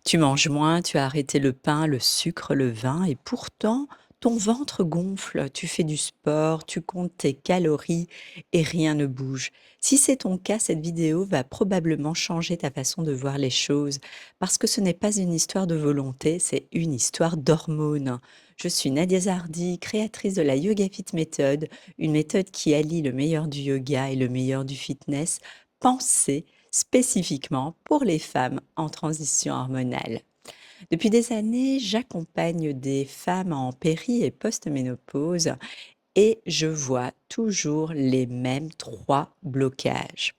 Tu manges moins, tu as arrêté le pain, le sucre, le vin et pourtant ton ventre gonfle. Tu fais du sport, tu comptes tes calories et rien ne bouge. Si c'est ton cas, cette vidéo va probablement changer ta façon de voir les choses parce que ce n'est pas une histoire de volonté, c'est une histoire d'hormones. Je suis Nadia Zardi, créatrice de la Yoga Fit Method, une méthode qui allie le meilleur du yoga et le meilleur du fitness, pensée spécifiquement pour les femmes en transition hormonale. Depuis des années, j'accompagne des femmes en péri et post-ménopause et je vois toujours les mêmes trois blocages.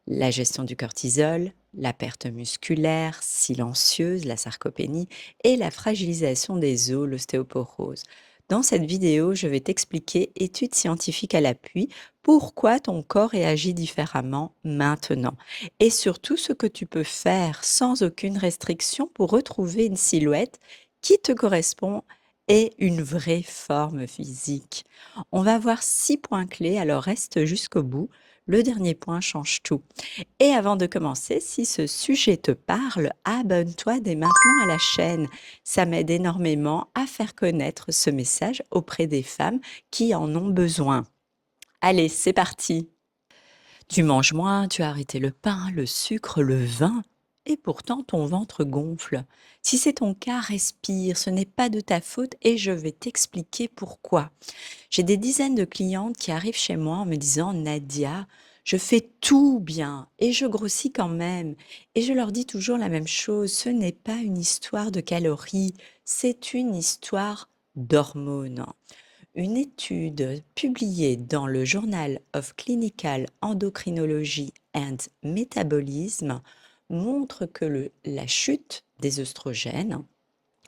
La gestion du cortisol, la perte musculaire silencieuse, la sarcopénie, et la fragilisation des os, l'ostéoporose. Dans cette vidéo, je vais t'expliquer, études scientifiques à l'appui, pourquoi ton corps réagit différemment maintenant. Et surtout ce que tu peux faire sans aucune restriction pour retrouver une silhouette qui te correspond et une vraie forme physique. On va voir 6 points clés, alors reste jusqu'au bout. Le dernier point change tout. Et avant de commencer, si ce sujet te parle, abonne-toi dès maintenant à la chaîne. Ça m'aide énormément à faire connaître ce message auprès des femmes qui en ont besoin. Allez, c'est parti. Tu manges moins, tu as arrêté le pain, le sucre, le vin, et pourtant ton ventre gonfle. Si c'est ton cas, respire, ce n'est pas de ta faute et je vais t'expliquer pourquoi. J'ai des dizaines de clientes qui arrivent chez moi en me disant: «Nadia, je fais tout bien et je grossis quand même». Et je leur dis toujours la même chose: «Ce n'est pas une histoire de calories, c'est une histoire d'hormones». Une étude publiée dans le Journal of Clinical Endocrinology and Metabolism montre que la chute des œstrogènes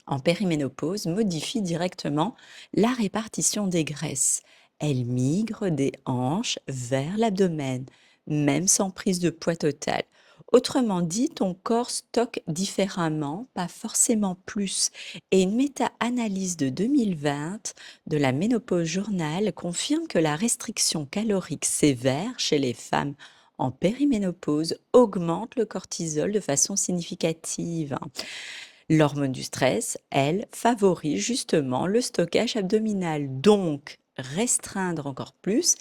en périménopause modifie directement la répartition des graisses. Elle migre des hanches vers l'abdomen, même sans prise de poids totale. Autrement dit, ton corps stocke différemment, pas forcément plus. Et une méta-analyse de 2020 de la Ménopause Journal confirme que la restriction calorique sévère chez les femmes en périménopause augmente le cortisol de façon significative. L'hormone du stress, elle, favorise justement le stockage abdominal. Donc, restreindre encore plus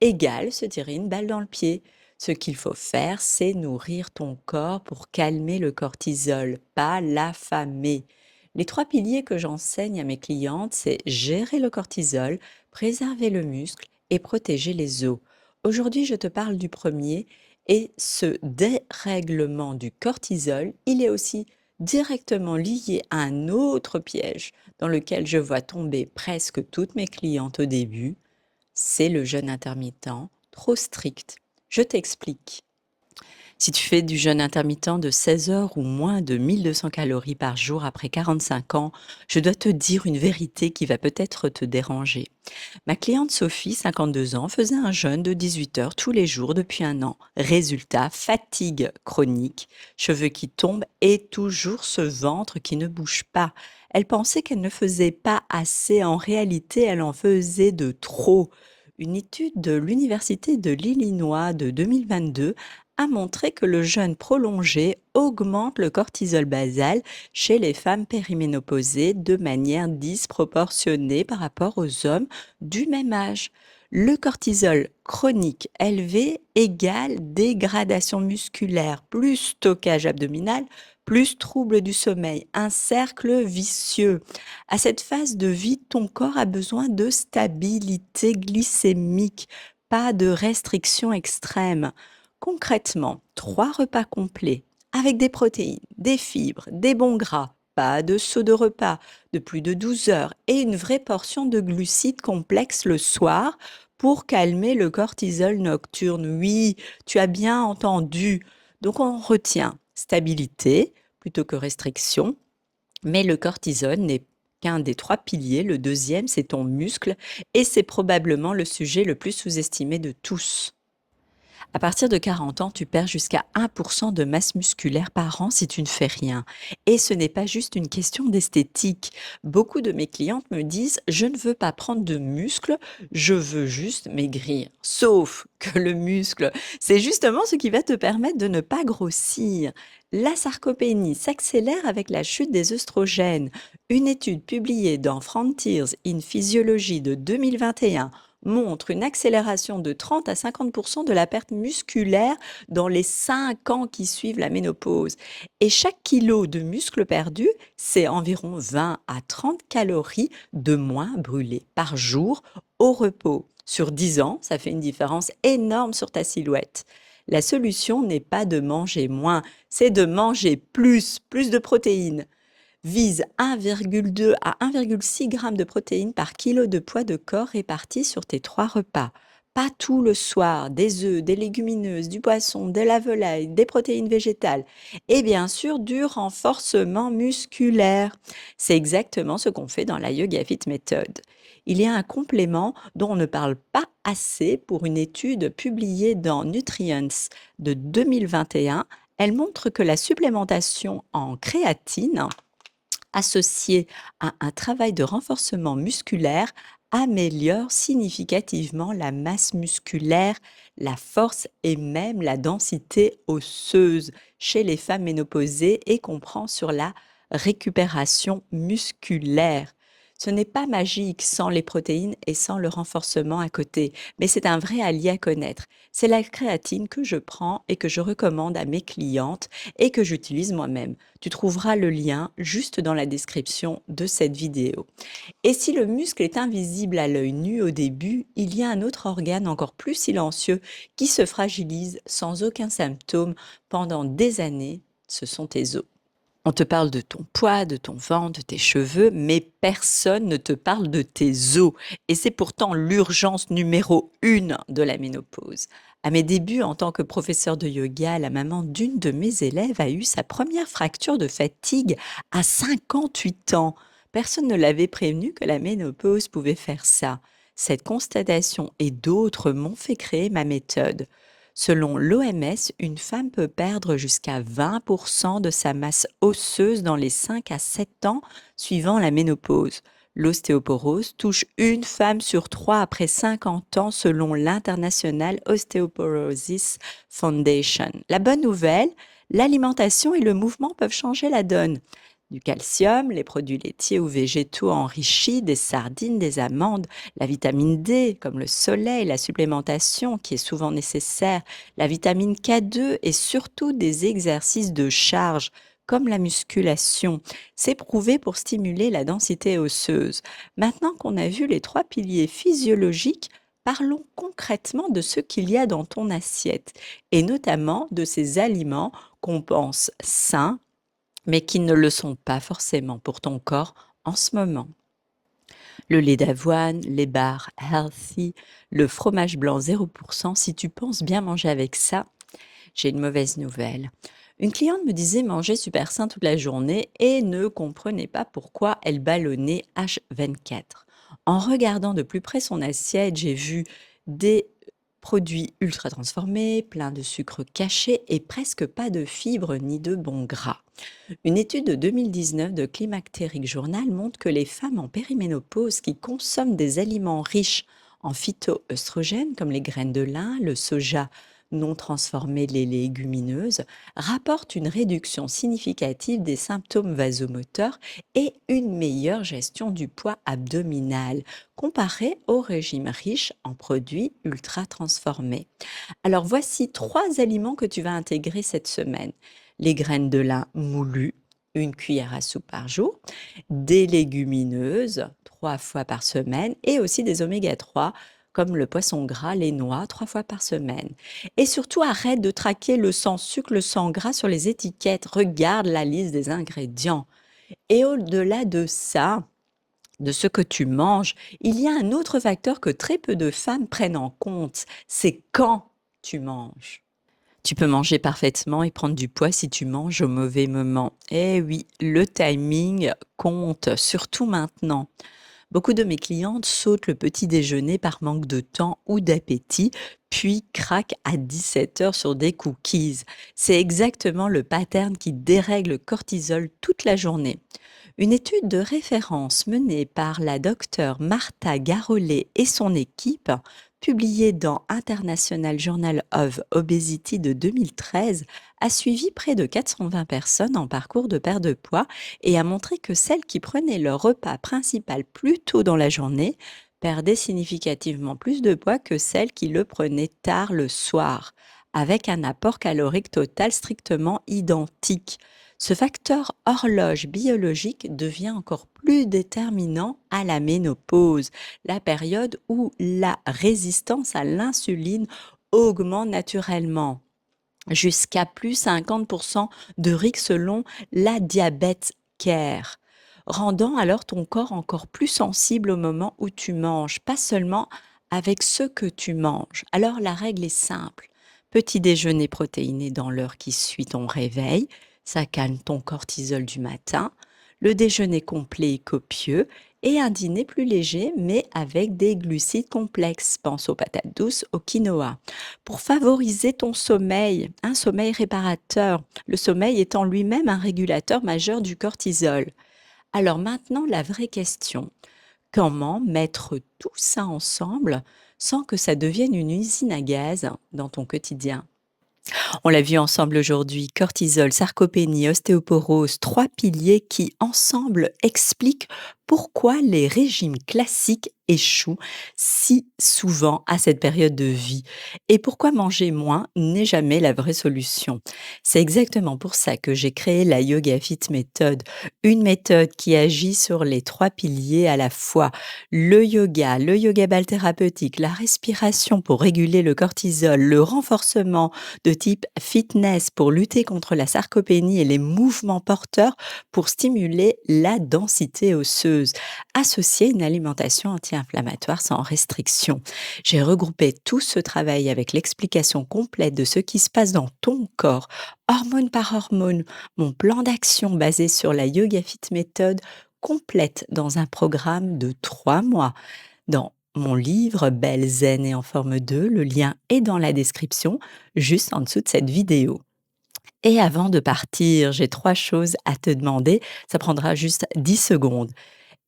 égale se tirer une balle dans le pied. Ce qu'il faut faire, c'est nourrir ton corps pour calmer le cortisol, pas l'affamer. Les 3 piliers que j'enseigne à mes clientes, c'est gérer le cortisol, préserver le muscle et protéger les os. Aujourd'hui, je te parle du premier et ce dérèglement du cortisol, il est aussi directement lié à un autre piège dans lequel je vois tomber presque toutes mes clientes au début, c'est le jeûne intermittent, trop strict. Je t'explique. Si tu fais du jeûne intermittent de 16 heures ou moins de 1200 calories par jour après 45 ans, je dois te dire une vérité qui va peut-être te déranger. Ma cliente Sophie, 52 ans, faisait un jeûne de 18 heures tous les jours depuis un an. Résultat, fatigue chronique, cheveux qui tombent et toujours ce ventre qui ne bouge pas. Elle pensait qu'elle ne faisait pas assez. En réalité, elle en faisait de trop. Une étude de l'Université de l'Illinois de 2022 a montré que le jeûne prolongé augmente le cortisol basal chez les femmes périménopausées de manière disproportionnée par rapport aux hommes du même âge. Le cortisol chronique élevé égale dégradation musculaire, plus stockage abdominal, plus trouble du sommeil, un cercle vicieux. À cette phase de vie, ton corps a besoin de stabilité glycémique, pas de restriction extrême. Concrètement, 3 repas complets avec des protéines, des fibres, des bons gras, pas de saut de repas de plus de 12 heures et une vraie portion de glucides complexes le soir pour calmer le cortisol nocturne. Oui, tu as bien entendu. Donc on retient stabilité plutôt que restriction, mais le cortisol n'est qu'un des 3 piliers. Le deuxième, c'est ton muscle et c'est probablement le sujet le plus sous-estimé de tous. À partir de 40 ans, tu perds jusqu'à 1% de masse musculaire par an si tu ne fais rien. Et ce n'est pas juste une question d'esthétique. Beaucoup de mes clientes me disent: «Je ne veux pas prendre de muscle, je veux juste maigrir». Sauf que le muscle, c'est justement ce qui va te permettre de ne pas grossir. La sarcopénie s'accélère avec la chute des œstrogènes. Une étude publiée dans Frontiers in Physiology de 2021 montre une accélération de 30 à 50% de la perte musculaire dans les 5 ans qui suivent la ménopause. Et chaque kilo de muscle perdu, c'est environ 20 à 30 calories de moins brûlées par jour au repos. Sur 10 ans, ça fait une différence énorme sur ta silhouette. La solution n'est pas de manger moins, c'est de manger plus de protéines. Vise 1,2 à 1,6 g de protéines par kilo de poids de corps répartis sur tes 3 repas. Pas tout le soir, des œufs, des légumineuses, du poisson, de la volaille, des protéines végétales et bien sûr du renforcement musculaire. C'est exactement ce qu'on fait dans la Yoga Fit Method. Il y a un complément dont on ne parle pas assez pour une étude publiée dans Nutrients de 2021. Elle montre que la supplémentation en créatine associé à un travail de renforcement musculaire améliore significativement la masse musculaire, la force et même la densité osseuse chez les femmes ménopausées et comprend sur la récupération musculaire. Ce n'est pas magique sans les protéines et sans le renforcement à côté, mais c'est un vrai allié à connaître. C'est la créatine que je prends et que je recommande à mes clientes et que j'utilise moi-même. Tu trouveras le lien juste dans la description de cette vidéo. Et si le muscle est invisible à l'œil nu au début, il y a un autre organe encore plus silencieux qui se fragilise sans aucun symptôme pendant des années, ce sont tes os. On te parle de ton poids, de ton ventre, de tes cheveux, mais personne ne te parle de tes os. Et c'est pourtant l'urgence numéro 1 de la ménopause. À mes débuts en tant que professeur de yoga, la maman d'une de mes élèves a eu sa première fracture de fatigue à 58 ans. Personne ne l'avait prévenu que la ménopause pouvait faire ça. Cette constatation et d'autres m'ont fait créer ma méthode. Selon l'OMS, une femme peut perdre jusqu'à 20% de sa masse osseuse dans les 5 à 7 ans suivant la ménopause. L'ostéoporose touche une femme sur 3 après 50 ans selon l'International Osteoporosis Foundation. La bonne nouvelle, l'alimentation et le mouvement peuvent changer la donne. Du calcium, les produits laitiers ou végétaux enrichis, des sardines, des amandes, la vitamine D, comme le soleil, la supplémentation qui est souvent nécessaire, la vitamine K2 et surtout des exercices de charge, comme la musculation. C'est prouvé pour stimuler la densité osseuse. Maintenant qu'on a vu les 3 piliers physiologiques, parlons concrètement de ce qu'il y a dans ton assiette, et notamment de ces aliments qu'on pense sains, mais qui ne le sont pas forcément pour ton corps en ce moment. Le lait d'avoine, les bars healthy, le fromage blanc 0%, si tu penses bien manger avec ça, j'ai une mauvaise nouvelle. Une cliente me disait manger super sain toute la journée et ne comprenait pas pourquoi elle ballonnait H24. En regardant de plus près son assiette, j'ai vu des produits ultra transformés, plein de sucre caché et presque pas de fibres ni de bons gras. Une étude de 2019 de Climacteric Journal montre que les femmes en périménopause qui consomment des aliments riches en phytoœstrogènes comme les graines de lin, le soja non transformé, les légumineuses, rapportent une réduction significative des symptômes vasomoteurs et une meilleure gestion du poids abdominal comparé au régime riche en produits ultra transformés. Alors voici 3 aliments que tu vas intégrer cette semaine. Les graines de lin moulues, 1 cuillère à soupe par jour, des légumineuses 3 fois par semaine et aussi des oméga 3 comme le poisson gras, les noix 3 fois par semaine. Et surtout, arrête de traquer le sans sucre, le sans gras sur les étiquettes. Regarde la liste des ingrédients. Et au-delà de ça, de ce que tu manges, il y a un autre facteur que très peu de femmes prennent en compte, c'est quand tu manges. Tu peux manger parfaitement et prendre du poids si tu manges au mauvais moment. Eh oui, le timing compte, surtout maintenant. Beaucoup de mes clientes sautent le petit déjeuner par manque de temps ou d'appétit, puis craquent à 17 heures sur des cookies. C'est exactement le pattern qui dérègle le cortisol toute la journée. Une étude de référence menée par la docteure Martha Garolet et son équipe, publiée dans International Journal of Obesity de 2013, a suivi près de 420 personnes en parcours de perte de poids et a montré que celles qui prenaient leur repas principal plus tôt dans la journée perdaient significativement plus de poids que celles qui le prenaient tard le soir, avec un apport calorique total strictement identique. Ce facteur horloge biologique devient encore plus déterminant à la ménopause, la période où la résistance à l'insuline augmente naturellement, jusqu'à plus 50% de risque selon la diabète care, rendant alors ton corps encore plus sensible au moment où tu manges, pas seulement avec ce que tu manges. Alors la règle est simple. Petit déjeuner protéiné dans l'heure qui suit ton réveil, ça calme ton cortisol du matin. Le déjeuner complet et copieux et un dîner plus léger mais avec des glucides complexes. Pense aux patates douces, au quinoa pour favoriser ton sommeil, un sommeil réparateur, le sommeil étant lui-même un régulateur majeur du cortisol. Alors maintenant, la vraie question, comment mettre tout ça ensemble sans que ça devienne une usine à gaz dans ton quotidien? On l'a vu ensemble aujourd'hui, cortisol, sarcopénie, ostéoporose, trois piliers qui ensemble expliquent pourquoi les régimes classiques échouent si souvent à cette période de vie et pourquoi manger moins n'est jamais la vraie solution. C'est exactement pour ça que j'ai créé la Yoga Fit Method, une méthode qui agit sur les trois piliers à la fois: le yoga ball thérapeutique, la respiration pour réguler le cortisol, le renforcement de type fitness pour lutter contre la sarcopénie et les mouvements porteurs pour stimuler la densité osseuse, associé à une alimentation anti-inflammatoire sans restriction. J'ai regroupé tout ce travail avec l'explication complète de ce qui se passe dans ton corps, hormone par hormone, mon plan d'action basé sur la Yoga Fit Method complète dans un programme de 3 mois. Dans mon livre Belle, zen et en forme 2, le lien est dans la description, juste en dessous de cette vidéo. Et avant de partir, j'ai 3 choses à te demander, ça prendra juste 10 secondes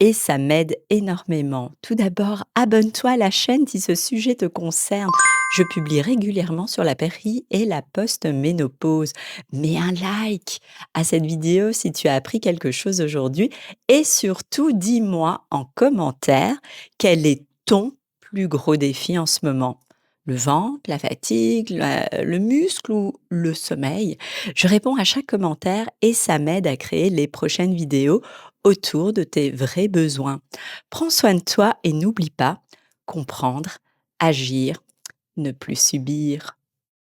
et ça m'aide énormément. Tout d'abord, abonne-toi à la chaîne si ce sujet te concerne. Je publie régulièrement sur la péri et la post-ménopause. Mets un like à cette vidéo si tu as appris quelque chose aujourd'hui et surtout dis-moi en commentaire quel est ton plus gros défi en ce moment. Le ventre, la fatigue, le muscle ou le sommeil? Je réponds à chaque commentaire et ça m'aide à créer les prochaines vidéos autour de tes vrais besoins. Prends soin de toi et n'oublie pas, comprendre, agir, ne plus subir.